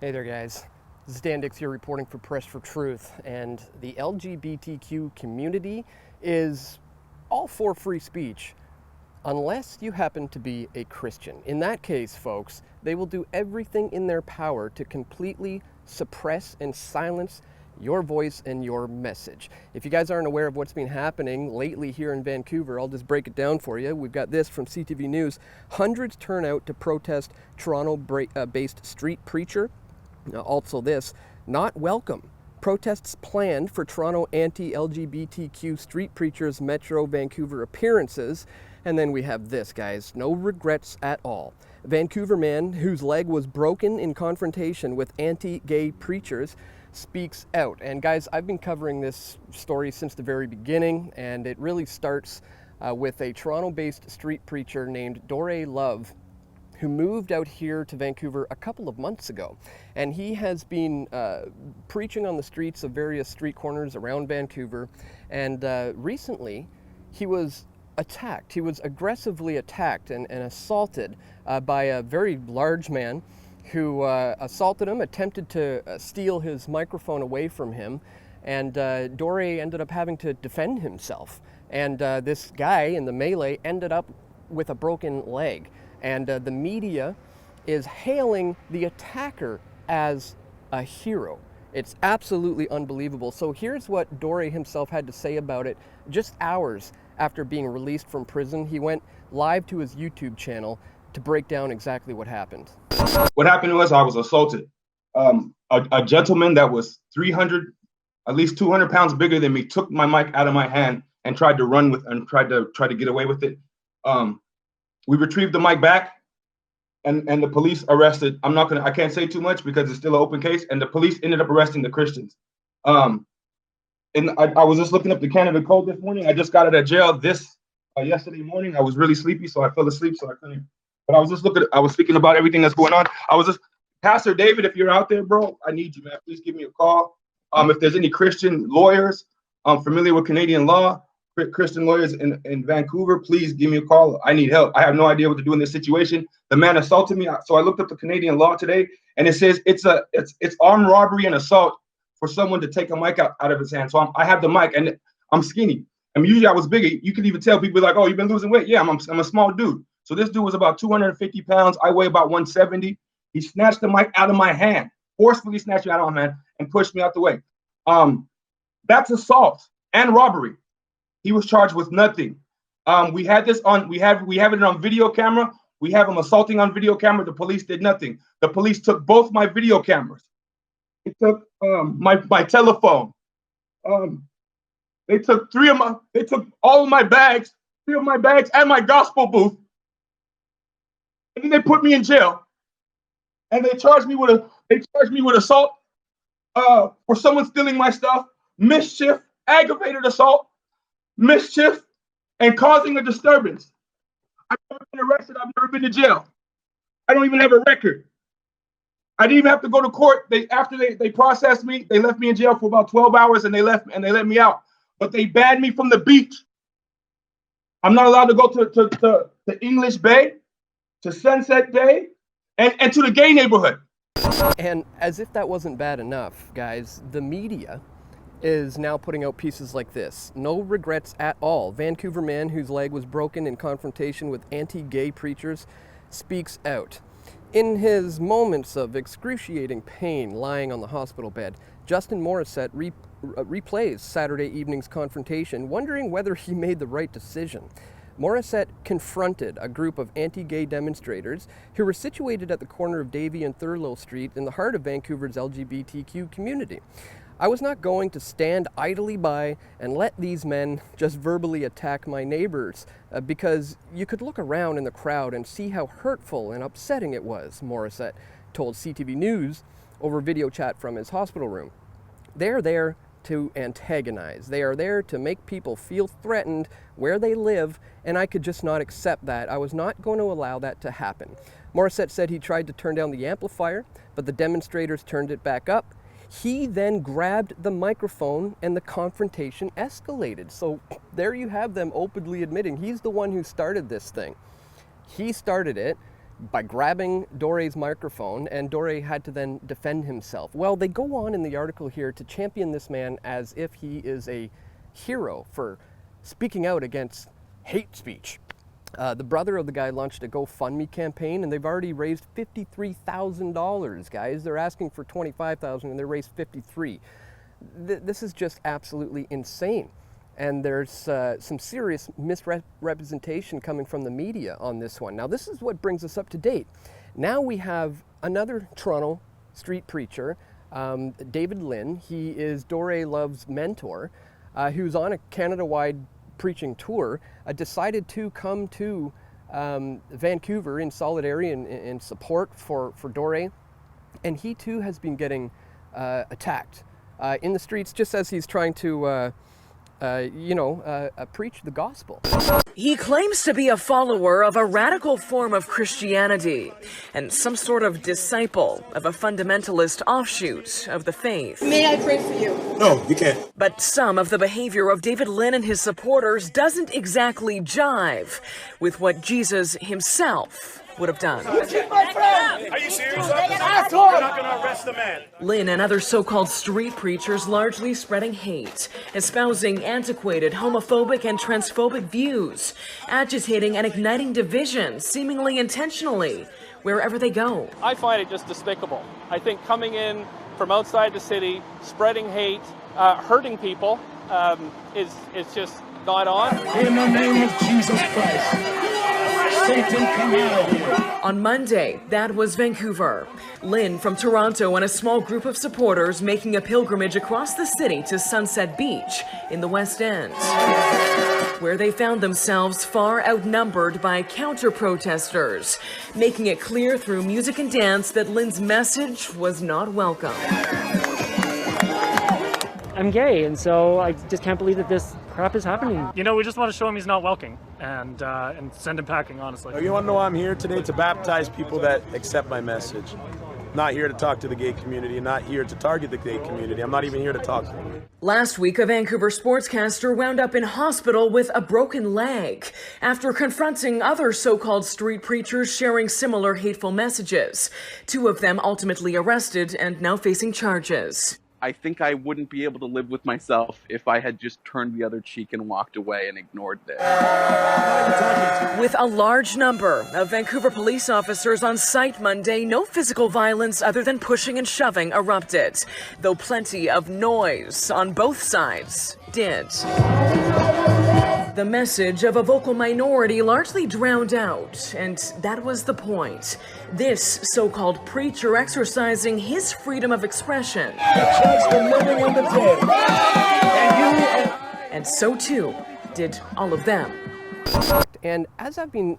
Hey there, guys. This is Dan Dix here reporting for Press for Truth, and the LGBTQ community is all for free speech, unless you happen to be a Christian. In that case, folks, they will do everything in their power to completely suppress and silence your voice and your message. If you guys aren't aware of what's been happening lately here in Vancouver, I'll just break it down for you. We've got this from CTV News. Hundreds turn out to protest Toronto-based street preacher. Also this, not welcome. Protests planned for Toronto anti-LGBTQ street preachers' Metro Vancouver appearances. And then we have this, guys, no regrets at all. A Vancouver man whose leg was broken in confrontation with anti-gay preachers speaks out. And guys, I've been covering this story since the very beginning, and it really starts with a Toronto-based street preacher named Dore Love, who moved out here to Vancouver a couple of months ago. And he has been preaching on the streets of various street corners around Vancouver. And recently, he was attacked. He was aggressively attacked and assaulted by a very large man who assaulted him, attempted to steal his microphone away from him. And Dore ended up having to defend himself. And this guy in the melee ended up with a broken leg. And the media is hailing the attacker as a hero. It's absolutely unbelievable. So here's what Dore himself had to say about it just hours after being released from prison. He went live to his YouTube channel to break down exactly what happened. What happened was I was assaulted. A gentleman that was 300, at least 200 pounds bigger than me, took my mic out of my hand and tried to run with and tried to get away with it. We retrieved the mic back, and the police arrested. I can't say too much because it's still an open case. And the police ended up arresting the Christians. And I was just looking up the Canada Code this morning. I just got out of jail yesterday morning. I was really sleepy, so I fell asleep, so I couldn't. But I was speaking about everything that's going on. Pastor David, if you're out there, bro, I need you, man. Please give me a call. If there's any Christian lawyers familiar with Canadian law, Christian lawyers in Vancouver, please give me a call. I need help. I have no idea what to do in this situation. The man assaulted me. So I looked up the Canadian law today, and it says it's armed robbery and assault for someone to take a mic out of his hand. So I have the mic, and I'm skinny. I mean, usually I was bigger. You can even tell people like, oh, you've been losing weight. Yeah, I'm a small dude. So this dude was about 250 pounds. I weigh about 170. He snatched the mic out of my hand, forcefully snatched it out of my hand, and pushed me out the way. That's assault and robbery. He was charged with nothing. We have it on video camera. We have him assaulting on video camera. The police did nothing. The police took both my video cameras. They took my telephone. They took all of my bags, 3 of my bags, and my gospel booth. And then they put me in jail. And they charged me with assault for someone stealing my stuff, mischief, aggravated assault, mischief, and causing a disturbance. I've never been arrested. I've never been to jail. I don't even have a record. I didn't even have to go to court. After they processed me, they left me in jail for about 12 hours, and they let me out. But they banned me from the beach. I'm not allowed to go to English Bay, to Sunset Bay, and to the gay neighborhood. And as if that wasn't bad enough, guys, the media is now putting out pieces like this. No regrets at all. Vancouver man whose leg was broken in confrontation with anti-gay preachers speaks out. In his moments of excruciating pain lying on the hospital bed, Justin Morissette replays Saturday evening's confrontation, wondering whether he made the right decision. Morissette confronted a group of anti-gay demonstrators who were situated at the corner of Davie and Thurlow Street in the heart of Vancouver's LGBTQ community. I was not going to stand idly by and let these men just verbally attack my neighbors because you could look around in the crowd and see how hurtful and upsetting it was, Morissette told CTV News over video chat from his hospital room. They're there to antagonize. They are there to make people feel threatened where they live, and I could just not accept that. I was not going to allow that to happen. Morissette said he tried to turn down the amplifier, but the demonstrators turned it back up. He then grabbed the microphone and the confrontation escalated. So there you have them openly admitting he's the one who started this thing. He started it. by grabbing Dore's microphone, and Dore had to then defend himself. Well, they go on in the article here to champion this man as if he is a hero for speaking out against hate speech. The brother of the guy launched a GoFundMe campaign, and they've already raised $53,000, guys. They're asking for $25,000, and they raised $53,000. This is just absolutely insane. And there's some serious misrepresentation coming from the media on this one. Now, this is what brings us up to date. Now we have another Toronto street preacher, David Lynn. He is Dore Love's mentor, who's on a Canada-wide preaching tour, decided to come to Vancouver in solidarity and in support for Dore. And he too has been getting attacked in the streets just as he's trying to preach the gospel. He claims to be a follower of a radical form of Christianity and some sort of disciple of a fundamentalist offshoot of the faith. May I pray for you? No, you can't. But some of the behavior of David Lynn and his supporters doesn't exactly jive with what Jesus himself would have done. Are you serious? You're not going to arrest the man. Lynn and other so-called street preachers largely spreading hate, espousing antiquated, homophobic and transphobic views, agitating and igniting division, seemingly intentionally, wherever they go. I find it just despicable. I think coming in from outside the city, spreading hate, hurting people, is just not on. In the name of Jesus Christ. Satan, come out of here. On Monday, that was Vancouver. Lynn from Toronto and a small group of supporters making a pilgrimage across the city to Sunset Beach in the West End, where they found themselves far outnumbered by counter-protesters, making it clear through music and dance that Lynn's message was not welcome. I'm gay, and so I just can't believe that this crap is happening. You know, we just want to show him he's not welcome and send him packing, honestly. You want to know why I'm here today? To baptize people that accept my message. Not here to talk to the gay community, not here to target the gay community. I'm not even here to talk to them. Last week, a Vancouver sportscaster wound up in hospital with a broken leg after confronting other so-called street preachers sharing similar hateful messages. Two of them ultimately arrested and now facing charges. I think I wouldn't be able to live with myself if I had just turned the other cheek and walked away and ignored this. With a large number of Vancouver police officers on site Monday, no physical violence other than pushing and shoving erupted, though plenty of noise on both sides did. The message of a vocal minority largely drowned out, and that was the point. This so-called preacher exercising his freedom of expression. And so too did all of them. And as I've been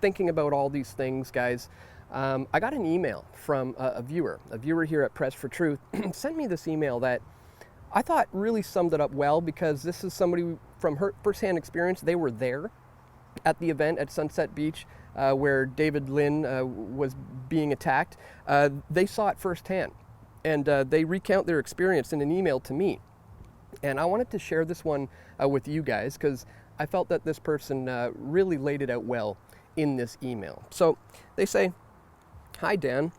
thinking about all these things, guys, I got an email from a viewer here at Press for Truth, sent me this email that I thought really summed it up well, because this is somebody from her firsthand experience. They were there at the event at Sunset Beach where David Lynn was being attacked. They saw it firsthand, and they recount their experience in an email to me. And I wanted to share this one with you guys, because I felt that this person really laid it out well in this email. So they say, "Hi Dan,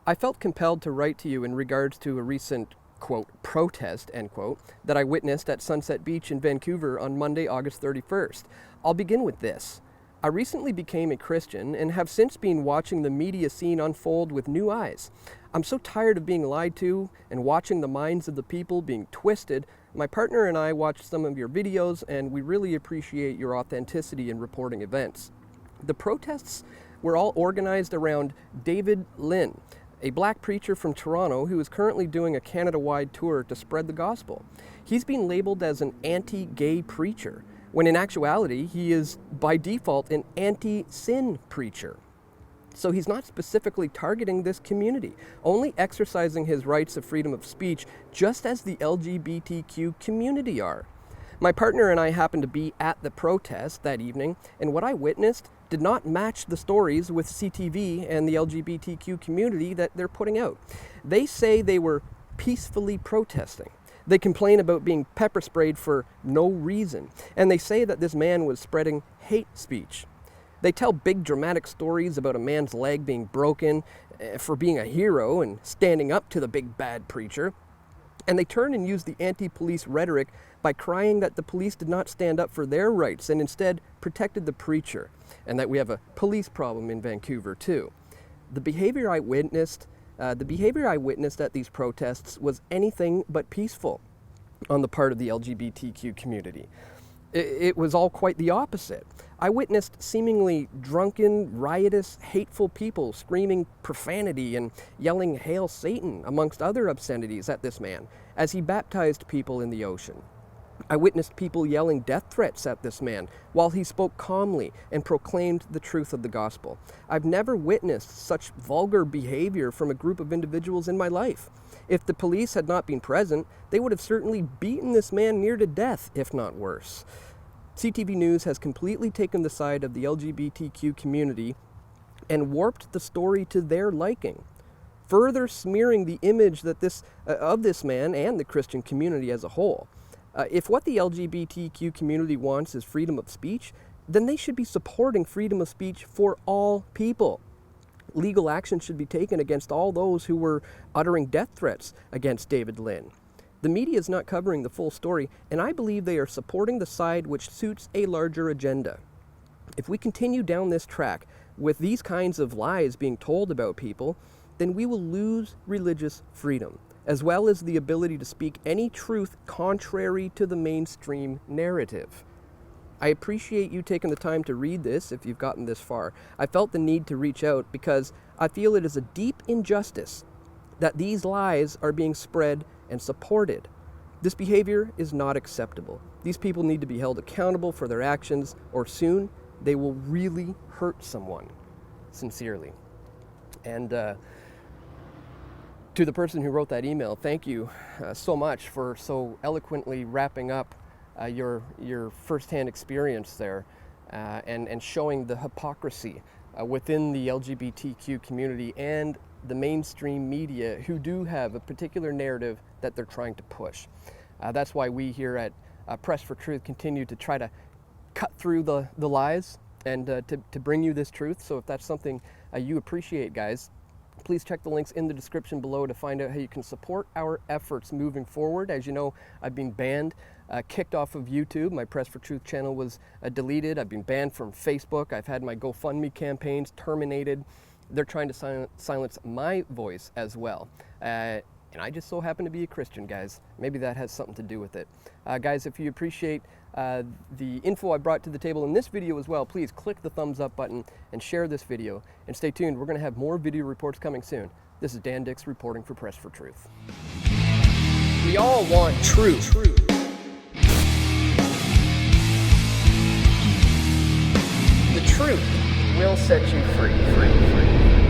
I felt compelled to write to you in regards to a recent, quote, protest, end quote, that I witnessed at Sunset Beach in Vancouver on Monday, August 31st. I'll begin with this. I recently became a Christian and have since been watching the media scene unfold with new eyes. I'm so tired of being lied to and watching the minds of the people being twisted. My partner and I watched some of your videos, and we really appreciate your authenticity in reporting events. The protests were all organized around David Lynn, a black preacher from Toronto who is currently doing a Canada-wide tour to spread the gospel. He's been labeled as an anti-gay preacher, when in actuality he is by default an anti-sin preacher. So he's not specifically targeting this community, only exercising his rights of freedom of speech just as the LGBTQ community are. My partner and I happened to be at the protest that evening, and what I witnessed did not match the stories with CTV and the LGBTQ community that they're putting out. They say they were peacefully protesting. They complain about being pepper sprayed for no reason, and they say that this man was spreading hate speech. They tell big dramatic stories about a man's leg being broken for being a hero and standing up to the big bad preacher. And they turn and use the anti-police rhetoric by crying that the police did not stand up for their rights and instead protected the preacher, and that we have a police problem in Vancouver too. The behavior I witnessed at these protests was anything but peaceful on the part of the LGBTQ community. It was all quite the opposite. I witnessed seemingly drunken, riotous, hateful people screaming profanity and yelling "Hail Satan," amongst other obscenities, at this man as he baptized people in the ocean. I witnessed people yelling death threats at this man while he spoke calmly and proclaimed the truth of the gospel. I've never witnessed such vulgar behavior from a group of individuals in my life. If the police had not been present, they would have certainly beaten this man near to death, if not worse. CTV News has completely taken the side of the LGBTQ community and warped the story to their liking, further smearing the image that of this man and the Christian community as a whole. If what the LGBTQ community wants is freedom of speech, then they should be supporting freedom of speech for all people. Legal action should be taken against all those who were uttering death threats against David Lynn. The media is not covering the full story, and I believe they are supporting the side which suits a larger agenda. If we continue down this track with these kinds of lies being told about people, then we will lose religious freedom, as well as the ability to speak any truth contrary to the mainstream narrative. I appreciate you taking the time to read this if you've gotten this far. I felt the need to reach out because I feel it is a deep injustice that these lies are being spread and supported. This behavior is not acceptable. These people need to be held accountable for their actions, or soon they will really hurt someone. Sincerely. And to the person who wrote that email, thank you so much for so eloquently wrapping up your firsthand experience there and showing the hypocrisy within the LGBTQ community and the mainstream media, who do have a particular narrative that they're trying to push. That's why we here at Press for Truth continue to try to cut through the lies and to bring you this truth. So if that's something you appreciate, guys, please check the links in the description below to find out how you can support our efforts moving forward. As you know, I've been banned, kicked off of YouTube. My Press for Truth channel was deleted. I've been banned from Facebook. I've had my GoFundMe campaigns terminated. They're trying to silence my voice as well. And I just so happen to be a Christian, guys. Maybe that has something to do with it. Guys, if you appreciate the info I brought to the table in this video as well, please click the thumbs up button and share this video. And stay tuned, we're going to have more video reports coming soon. This is Dan Dix reporting for Press for Truth. We all want truth. The truth will set you free.